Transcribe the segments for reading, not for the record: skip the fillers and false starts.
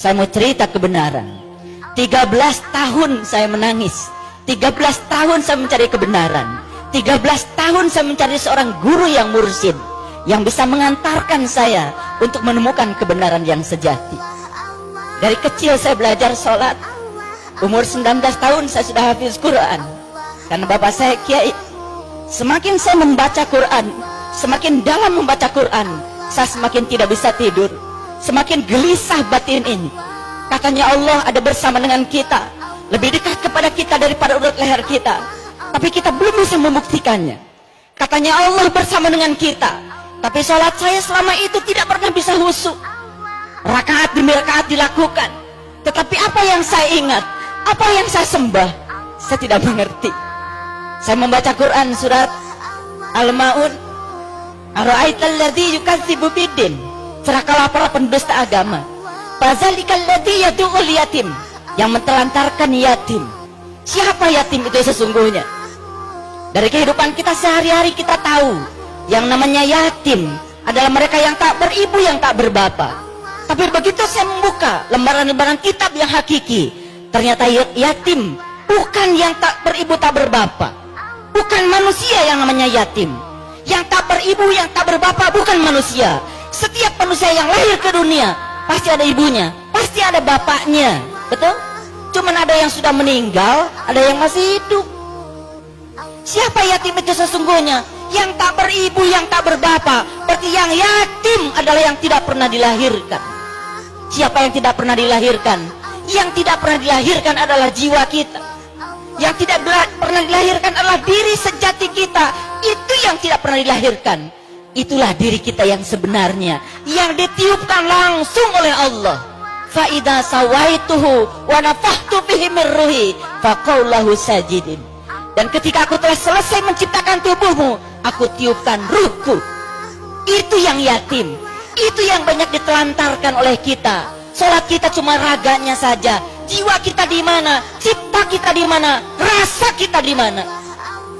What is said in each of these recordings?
Saya mau cerita kebenaran. 13 tahun saya menangis, 13 tahun saya mencari kebenaran, 13 tahun saya mencari seorang guru yang mursyid, yang bisa mengantarkan saya untuk menemukan kebenaran yang sejati. Dari kecil saya belajar sholat. Umur 19 tahun saya sudah hafiz Quran, karena bapak saya kiai. Semakin saya membaca Quran, semakin dalam membaca Quran, saya semakin tidak bisa tidur, semakin gelisah batin ini. Katanya Allah ada bersama dengan kita, lebih dekat kepada kita daripada urut leher kita, tapi kita belum bisa membuktikannya. Katanya Allah bersama dengan kita, tapi sholat saya selama itu tidak pernah bisa khusyuk. Rakaat demi rakaat dilakukan, tetapi apa yang saya ingat, apa yang saya sembah, saya tidak mengerti. Saya membaca Quran surat Al-Ma'un, ara'aital ladzi yukadzibu biddin, celakalah para pendusta agama. Fazalikal ladzi yad'ul yatim, yang mentelantarkan yatim. Siapa yatim itu sesungguhnya? Dari kehidupan kita sehari-hari kita tahu yang namanya yatim adalah mereka yang tak beribu, yang tak berbapa. Tapi begitu saya membuka lembaran-lembaran kitab yang hakiki, ternyata yatim bukan yang tak beribu tak berbapa, bukan manusia yang namanya yatim. Yang tak beribu, yang tak berbapa bukan manusia. Setiap manusia yang lahir ke dunia pasti ada ibunya, pasti ada bapaknya, betul? Cuman ada yang sudah meninggal, ada yang masih hidup. Siapa yatim itu sesungguhnya? Yang tak beribu, yang tak berbapa. Berarti yang yatim adalah yang tidak pernah dilahirkan. Siapa yang tidak pernah dilahirkan? Yang tidak pernah dilahirkan adalah jiwa kita. Yang tidak pernah dilahirkan adalah diri sejati kita. Itu yang tidak pernah dilahirkan. Itulah diri kita yang sebenarnya, yang ditiupkan langsung oleh Allah. Fa idza sawaituhu wa nafakhtu fihi min ruhi faqul lahu sajidin. Dan ketika aku telah selesai menciptakan tubuhmu, aku tiupkan ruhku. Itu yang yatim, itu yang banyak ditelantarkan oleh kita. Salat kita cuma raganya saja, jiwa kita di mana, cipta kita di mana, rasa kita di mana.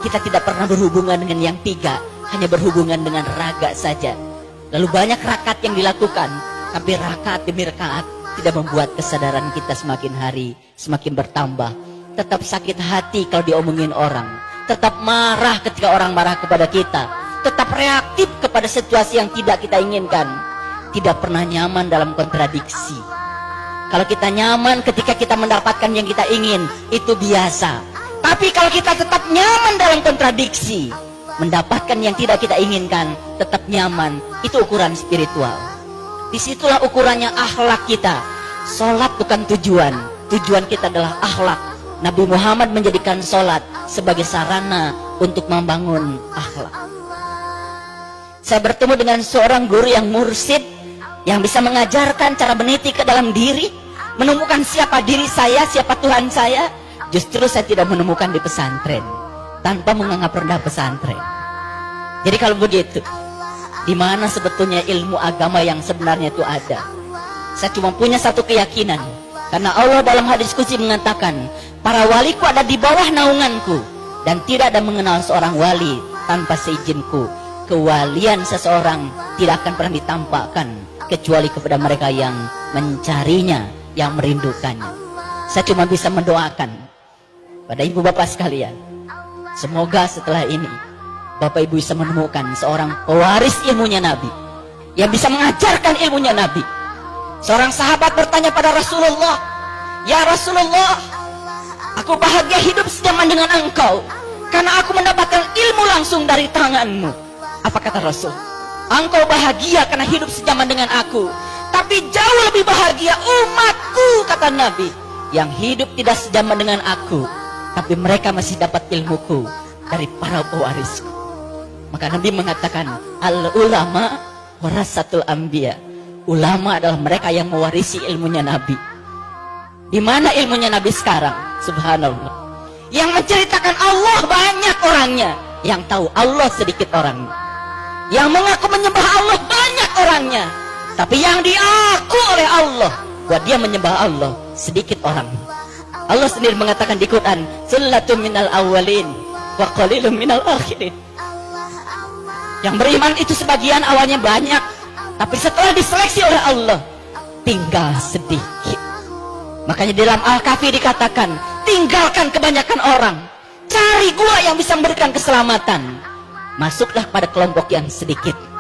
Kita tidak pernah berhubungan dengan yang tiga, hanya berhubungan dengan raga saja. Lalu banyak rakaat yang dilakukan, tapi rakaat demi rakaat tidak membuat kesadaran kita semakin hari semakin bertambah. Tetap sakit hati kalau diomongin orang, tetap marah ketika orang marah kepada kita, tetap reaktif kepada situasi yang tidak kita inginkan, tidak pernah nyaman dalam kontradiksi. Kalau kita nyaman ketika kita mendapatkan yang kita ingin, itu biasa. Tapi kalau kita tetap nyaman dalam kontradiksi, mendapatkan yang tidak kita inginkan, tetap nyaman, itu ukuran spiritual. Disitulah ukurannya akhlak kita. Sholat bukan tujuan, tujuan kita adalah akhlak. Nabi Muhammad menjadikan sholat sebagai sarana untuk membangun akhlak. Saya bertemu dengan seorang guru yang mursyid, yang bisa mengajarkan cara meniti ke dalam diri, menemukan siapa diri saya, siapa Tuhan saya. Justru saya tidak menemukan di pesantren, tanpa menganggap rendah pesantren. Jadi kalau begitu, di mana sebetulnya ilmu agama yang sebenarnya itu ada? Saya cuma punya satu keyakinan, karena Allah dalam hadis qudsi mengatakan, para waliku ada di bawah naunganku, dan tidak ada mengenal seorang wali tanpa seizinku. Kewalian seseorang tidak akan pernah ditampakkan kecuali kepada mereka yang mencarinya, yang merindukannya. Saya cuma bisa mendoakan pada ibu bapak sekalian, semoga setelah ini bapak ibu bisa menemukan seorang pewaris ilmunya Nabi, yang bisa mengajarkan ilmunya Nabi. Seorang sahabat bertanya pada Rasulullah, ya Rasulullah, aku bahagia hidup sejaman dengan engkau, karena aku mendapatkan ilmu langsung dari tanganmu. Apa kata Rasul? Engkau bahagia karena hidup sejaman dengan aku, tapi jauh lebih bahagia umatku, kata Nabi, yang hidup tidak sejaman dengan aku, tapi mereka masih dapat ilmuku dari para pewarisku. Maka Nabi mengatakan, al-ulama warasatul anbiya. Ulama adalah mereka yang mewarisi ilmunya Nabi. Di mana ilmunya Nabi sekarang? Subhanallah. Yang menceritakan Allah banyak orangnya, yang tahu Allah sedikit orangnya. Yang mengaku menyembah Allah banyak orangnya, tapi yang diaku oleh Allah bahwa dia menyembah Allah sedikit orangnya. Allah sendiri mengatakan di Quran, "Sullatun minal awwalin wa qalilun minal akhirin." Yang beriman itu sebagian awalnya banyak, tapi setelah diseleksi oleh Allah tinggal sedikit. Makanya dalam Al-Kahfi dikatakan, tinggalkan kebanyakan orang, cari gua yang bisa memberikan keselamatan. Masuklah pada kelompok yang sedikit.